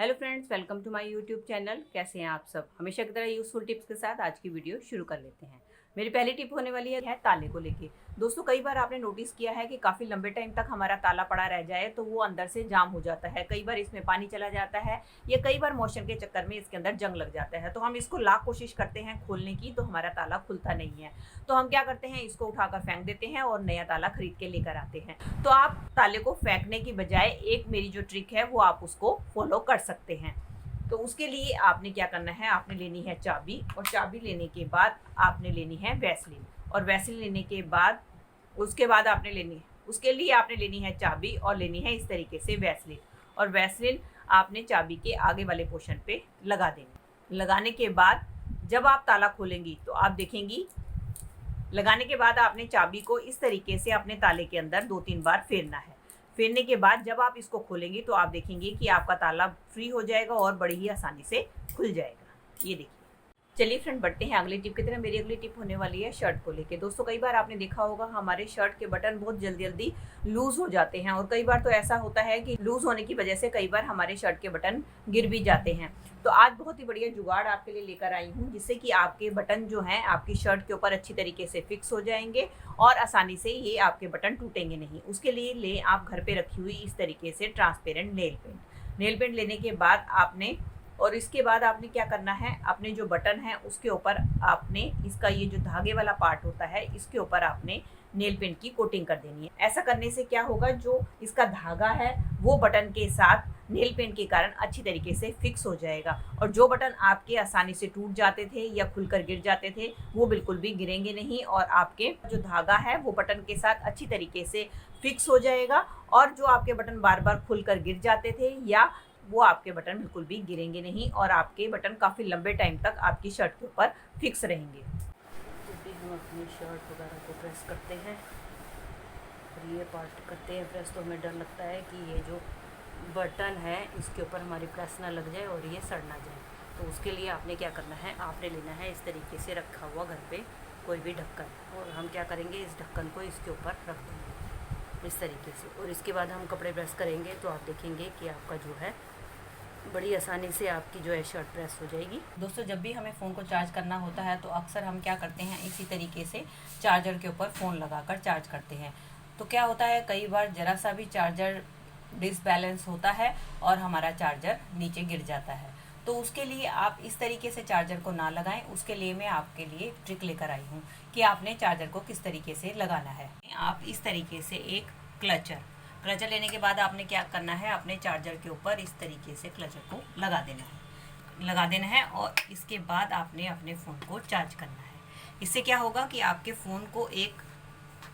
Hello friends, welcome to my YouTube channel. कैसे हैं आप सब? हमेशा की तरह यूज़फुल टिप्स के साथ आज की वीडियो शुरू कर लेते हैं। मेरी पहली टिप होने वाली है ताले को लेके। दोस्तों, कई बार आपने नोटिस किया है कि काफ़ी लंबे टाइम तक हमारा ताला पड़ा रह जाए तो वो अंदर से जाम हो जाता है। कई बार इसमें पानी चला जाता है या कई बार मोशन के चक्कर में इसके अंदर जंग लग जाता है। तो हम इसको लाख कोशिश करते हैं खोलने की, तो हमारा ताला खुलता नहीं है। तो हम क्या करते हैं, इसको उठाकर फेंक देते हैं और नया ताला खरीद के लेकर आते हैं। तो आप ताले को फेंकने की बजाय एक मेरी जो ट्रिक है वो आप उसको फॉलो कर सकते हैं। तो उसके लिए आपने क्या करना है, आपने लेनी है चाबी, और चाबी लेने के बाद आपने लेनी है वैसलीन, और वैसलीन लेने के बाद उसके बाद आपने लेनी है, उसके लिए आपने लेनी है चाबी और लेनी है इस तरीके से वैसलीन। और वैसलीन आपने चाबी के आगे वाले पोर्शन पे लगा देनी। लगाने के बाद जब आप ताला खोलेंगी तो आप देखेंगी, लगाने के बाद आपने चाबी को इस तरीके से अपने ताले के अंदर 2-3 बार फेरना है। फेरने के बाद जब आप इसको खोलेंगे तो आप देखेंगे कि आपका ताला फ्री हो जाएगा और बड़ी ही आसानी से खुल जाएगा। ये देखिए। चलिए फ्रेंड, बढ़ते हैं अगली टिप की तरह। मेरी अगली टिप होने वाली है शर्ट को लेके। दोस्तों, कई बार आपने देखा होगा हमारे शर्ट के बटन बहुत जल्दी जल्दी लूज हो जाते हैं, और कई बार तो ऐसा होता है कि लूज होने की वजह से कई बार हमारे शर्ट के बटन गिर भी जाते हैं। तो आज बहुत ही बढ़िया जुगाड़ आपके लिए लेकर आई हूँ, जिससे कि आपके बटन जो हैं आपकी शर्ट के ऊपर अच्छी तरीके से फिक्स हो जाएंगे और आसानी से ये आपके बटन टूटेंगे नहीं। उसके लिए ले आप घर पे रखी हुई इस तरीके से transparent nail paint. Nail paint लेने के बाद आपने, और इसके बाद आपने क्या करना है, अपने जो बटन है उसके ऊपर आपने इसका ये जो धागे वाला पार्ट होता है इसके ऊपर आपने नेल पेंट की कोटिंग कर देनी है। ऐसा करने से क्या होगा, जो इसका धागा है वो बटन के साथ नेल पेंट के कारण अच्छी तरीके से फिक्स हो जाएगा, और जो बटन आपके आसानी से टूट जाते थे या खुलकर गिर जाते थे वो बिल्कुल भी गिरेंगे नहीं, और आपके जो धागा है वो बटन के साथ अच्छी तरीके से फिक्स हो जाएगा। और जो आपके बटन बार बार खुलकर गिर जाते थे या वो आपके बटन बिल्कुल भी गिरेंगे नहीं, और आपके बटन काफ़ी लंबे टाइम तक आपकी शर्ट के ऊपर फिक्स रहेंगे। जब भी हम अपनी शर्ट वगैरह को प्रेस करते हैं और ये पार्ट करते हैं प्रेस, तो हमें डर लगता है कि ये जो बटन है इसके ऊपर हमारी प्रेस ना लग जाए और ये सड़ ना जाए। तो उसके लिए आपने क्या करना है, आपने लेना है इस तरीके से रखा हुआ घर पे कोई भी ढक्कन, और हम क्या करेंगे, इस ढक्कन को इसके ऊपर रख देंगे इस तरीके से, और इसके बाद हम कपड़े प्रेस करेंगे तो आप देखेंगे कि आपका जो है बड़ी आसानी से आपकी जो है शर्ट प्रेस हो जाएगी। दोस्तों, जब भी हमें फ़ोन को चार्ज करना होता है तो अक्सर हम क्या करते हैं, इसी तरीके से चार्जर के ऊपर फ़ोन लगाकर चार्ज करते हैं। तो क्या होता है, कई बार ज़रा सा भी चार्जर डिसबैलेंस होता है और हमारा चार्जर नीचे गिर जाता है। तो उसके लिए आप इस तरीके से चार्जर को ना लगाएं। उसके लिए मैं आपके लिए ट्रिक लेकर आई हूँ कि आपने चार्जर को किस तरीके से लगाना है। आप इस तरीके से एक क्लचर लेने के बाद आपने क्या करना है, अपने चार्जर के ऊपर इस तरीके से क्लचर को लगा देना है और इसके बाद आपने अपने फ़ोन को चार्ज करना है। इससे क्या होगा कि आपके फ़ोन को एक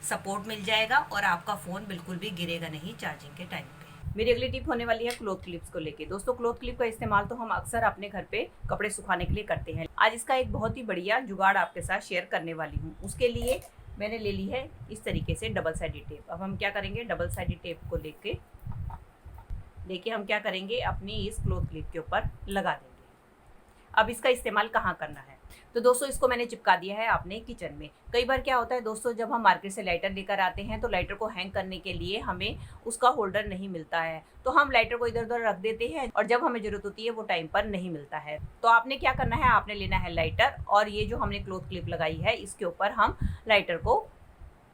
सपोर्ट मिल जाएगा और आपका फ़ोन बिल्कुल भी गिरेगा नहीं चार्जिंग के टाइम पे। मेरी अगली टिप होने वाली है क्लॉथ क्लिप्स को लेके। दोस्तों, क्लॉथ क्लिप का इस्तेमाल तो हम अक्सर अपने घर पे कपड़े सुखाने के लिए करते हैं। आज इसका एक बहुत ही बढ़िया जुगाड़ आपके साथ शेयर करने वाली हूँ। उसके लिए मैंने ले ली है इस तरीके से डबल साइडेड टेप। अब हम क्या करेंगे, डबल साइडेड टेप को लेके हम क्या करेंगे, अपनी इस क्लॉथ क्लिप के ऊपर लगा देंगे। अब इसका इस्तेमाल कहाँ करना है, तो दोस्तों इसको मैंने चिपका दिया है अपने किचन में। कई बार क्या होता है दोस्तों, जब हम मार्केट से लाइटर लेकर आते हैं तो लाइटर को हैंग करने के लिए हमें उसका होल्डर नहीं मिलता है, तो हम लाइटर को इधर उधर रख देते हैं और जब हमें ज़रूरत होती है वो टाइम पर नहीं मिलता है। तो आपने क्या करना है, आपने लेना है लाइटर, और ये जो हमने क्लॉथ क्लिप लगाई है इसके ऊपर हम लाइटर को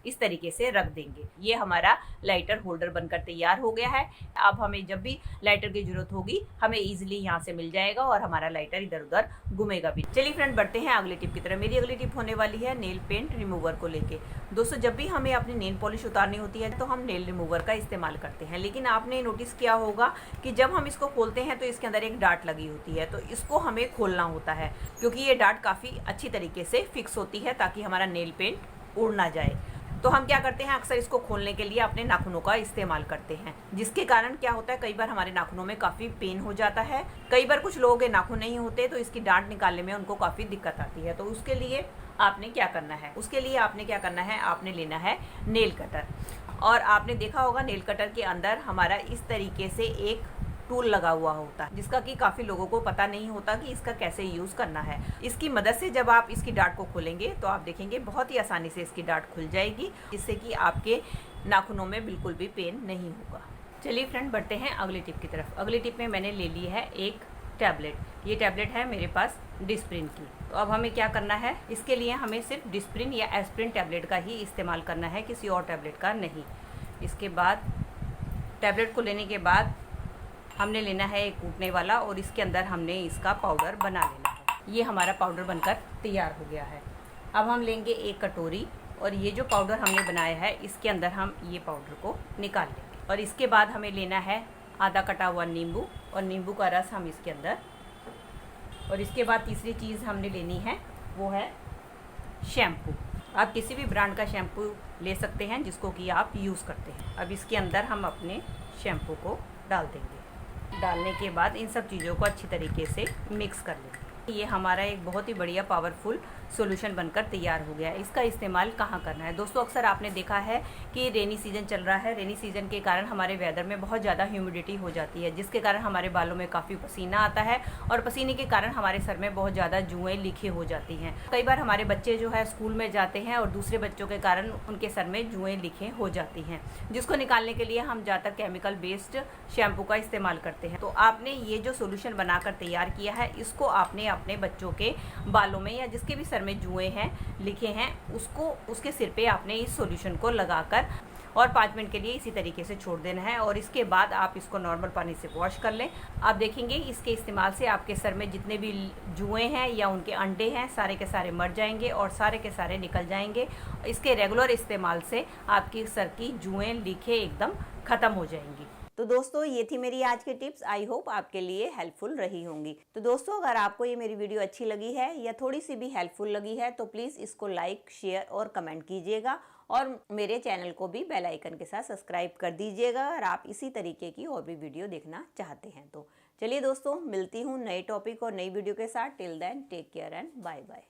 इस तरीके से रख देंगे। ये हमारा लाइटर होल्डर बनकर तैयार हो गया है। अब हमें जब भी लाइटर की जरूरत होगी हमें इजीली यहाँ से मिल जाएगा और हमारा लाइटर इधर उधर घूमेगा भी। चलिए फ्रेंड, बढ़ते हैं अगली टिप की तरफ। मेरी अगली टिप होने वाली है नेल पेंट रिमूवर को लेके। दोस्तों, जब भी हमें अपनी नेल पॉलिश उतारनी होती है तो हम नेल रिमूवर का इस्तेमाल करते हैं, लेकिन आपने नोटिस किया होगा कि जब हम इसको खोलते हैं तो इसके अंदर एक डार्ट लगी होती है, तो इसको हमें खोलना होता है क्योंकि ये डार्ट काफ़ी अच्छी तरीके से फिक्स होती है ताकि हमारा नेल पेंट उड़ ना जाए। तो हम क्या करते हैं, अक्सर इसको खोलने के लिए अपने नाखूनों का इस्तेमाल करते हैं, जिसके कारण क्या होता है, कई बार हमारे नाखूनों में काफ़ी पेन हो जाता है। कई बार कुछ लोगों के नाखून नहीं होते तो इसकी डांट निकालने में उनको काफ़ी दिक्कत आती है। तो उसके लिए आपने क्या करना है, आपने लेना है नेल कटर। और आपने देखा होगा नेल कटर के अंदर हमारा इस तरीके से एक टूल लगा हुआ होता है, जिसका कि काफ़ी लोगों को पता नहीं होता कि इसका कैसे यूज़ करना है। इसकी मदद से जब आप इसकी डार्ट को खोलेंगे तो आप देखेंगे बहुत ही आसानी से इसकी डार्ट खुल जाएगी, जिससे कि आपके नाखूनों में बिल्कुल भी पेन नहीं होगा। चलिए फ्रेंड, बढ़ते हैं अगली टिप की तरफ। अगली टिप में मैंने ले ली है एक टैबलेट। ये टैबलेट है मेरे पास डिस्प्रिन की। तो अब हमें क्या करना है, इसके लिए हमें सिर्फ डिस्प्रिन या एस्प्रिन टैबलेट का ही इस्तेमाल करना है, किसी और टैबलेट का नहीं। इसके बाद टैबलेट को लेने के बाद हमने लेना है एक कूटने वाला और इसके अंदर हमने इसका पाउडर बना लेना है। ये हमारा पाउडर बनकर तैयार हो गया है। अब हम लेंगे एक कटोरी और ये जो पाउडर हमने बनाया है इसके अंदर हम ये पाउडर को निकाल लेंगे। और इसके बाद हमें लेना है आधा कटा हुआ नींबू और नींबू का रस हम इसके अंदर, और इसके बाद तीसरी चीज़ हमने लेनी है वो है शैम्पू। आप किसी भी ब्रांड का शैम्पू ले सकते हैं जिसको कि आप यूज़ करते हैं। अब इसके अंदर हम अपने शैम्पू को डाल देंगे। डालने के बाद इन सब चीज़ों को अच्छी तरीके से मिक्स कर लेंगे। ये हमारा एक बहुत ही बढ़िया पावरफुल सॉल्यूशन बनकर तैयार हो गया है। इसका इस्तेमाल कहाँ करना है दोस्तों, अक्सर आपने देखा है कि रेनी सीज़न चल रहा है। रेनी सीज़न के कारण हमारे वेदर में बहुत ज़्यादा ह्यूमिडिटी हो जाती है, जिसके कारण हमारे बालों में काफ़ी पसीना आता है और पसीने के कारण हमारे सर में बहुत ज़्यादा जुएँ लिखे हो जाती हैं। कई बार हमारे बच्चे जो है स्कूल में जाते हैं और दूसरे बच्चों के कारण उनके सर में जुएँ लिखे हो जाती हैं, जिसको निकालने के लिए हम ज़्यादातर केमिकल बेस्ड शैम्पू का इस्तेमाल करते हैं। तो आपने ये जो सोल्यूशन बनाकर तैयार किया है, इसको आपने अपने बच्चों के बालों में या जिसके भी सर में जुएँ हैं लिखे हैं उसके सिर पे आपने इस सॉल्यूशन को लगाकर और 5 मिनट के लिए इसी तरीके से छोड़ देना है। और इसके बाद आप इसको नॉर्मल पानी से वॉश कर लें। आप देखेंगे इसके इस्तेमाल से आपके सर में जितने भी जुएँ हैं या उनके अंडे हैं सारे के सारे मर जाएंगे और सारे के सारे निकल जाएंगे। इसके रेगुलर इस्तेमाल से आपकी सर की जुएँ लिखे एकदम ख़त्म हो जाएंगी। तो दोस्तों, ये थी मेरी आज की टिप्स। आई होप आपके लिए हेल्पफुल रही होंगी। तो दोस्तों, अगर आपको ये मेरी वीडियो अच्छी लगी है या थोड़ी सी भी हेल्पफुल लगी है तो प्लीज़ इसको लाइक, शेयर और कमेंट कीजिएगा और मेरे चैनल को भी बेल आइकन के साथ सब्सक्राइब कर दीजिएगा अगर आप इसी तरीके की और भी वीडियो देखना चाहते हैं तो। चलिए दोस्तों, मिलती हूँ नए टॉपिक और नई वीडियो के साथ। Till then take care and bye bye.